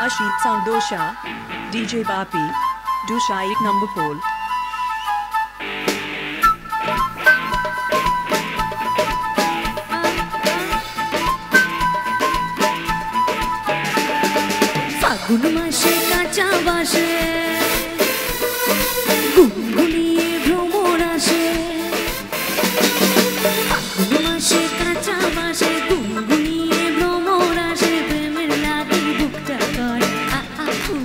Ashit Sandosha, DJ Bapi, Dusha 1 number pole. ফাগুন মাসে কাঁচা বাসে গুনগুনিয়ে ভ্রমর আসে, ফাগুন মাসে কাঁচা বাসে গুনগুনিয়ে ভ্রমর আসে, প্রেমের লাগি বুকটা করে আ আ উ,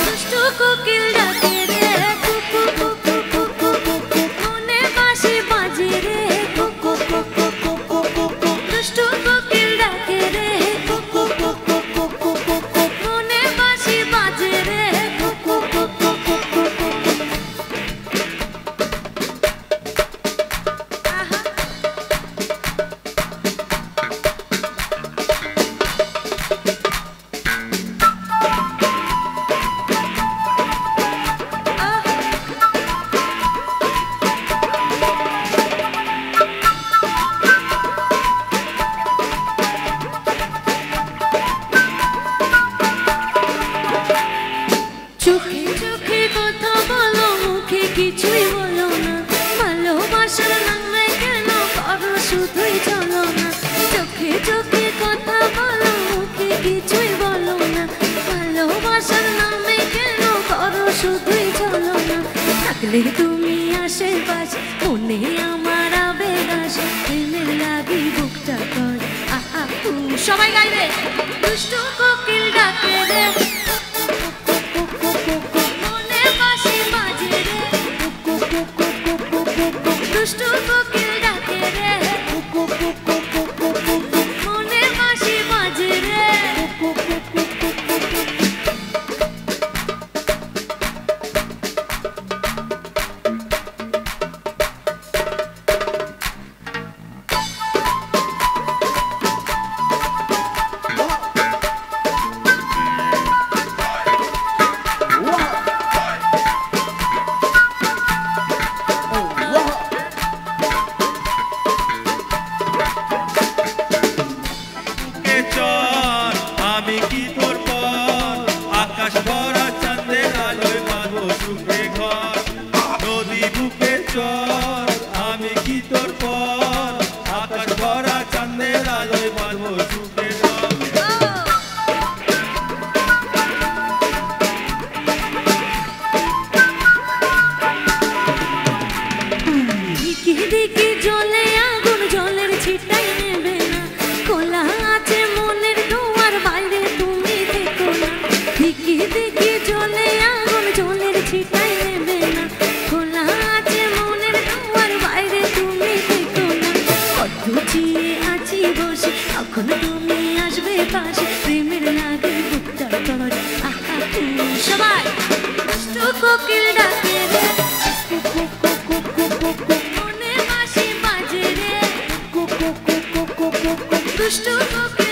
দুষ্টু কোকিল ডাকে রে কুকু কুকু কুকু কুকু, মনে বাঁশি বাজে রে কুকু কুকু কুকু কুকু, দুষ্টু কোকিল ডাকে রে কুকু কুকু কুকু কুকু, মনে বাঁশি বাজে রে কুকু কুকু কুকু কুকু। আহা চোখে চোখে কথা বলো, মুখে কিছুই বলো না, ভালোবাসার নামে কেন করো শুধুই চলো না, চোখে চোখে কথা বলো, মুখে কিছুই বলো না, ভালোবাসার নামে কেন করো শুধুই চলো না, থাকলে তুমি আশেপাশে মনে আমার আবেগ আসে, প্রেমের লাগি বুকটা করে আ আ উ, সবাই গাইবে দুষ্টু কোকিল ডাকে রে মনে বাঁশি বাজে রে দুষ্টু কোকিল ডাকে রে মনে বাঁশি বাজে রে। আমি কি তোর পর আকাশ ভরা চাঁদের আলোয় বাঁধবো সুখে ঘর, নদী বুকে চর আমি কি তোর পর আকাশ ভরা চাঁদের আলোয় বাঁধবো সুখে ঘর। দিকে দিকে জ্বলে আগুন, জলের ছিটাই নেবে না, খোলা আছে মনের দুয়ার, বাইরে তুমি থেকো না, দিকে দিকে জ্বলে আগুন, জলের ছিটাই নেবে না, খোলা আছে মনের দুয়ার, বাইরে তুমি থেকো না, কত চিয়ে আছি বসে, কখন তুমি আসবে পাশে, প্রেমের লাগে বুকটা করে আহা উ, সবাই দুষ্টু কোকিল ডাকে রে মনে বাঁশি বাজে রে দুষ্টু কোকিল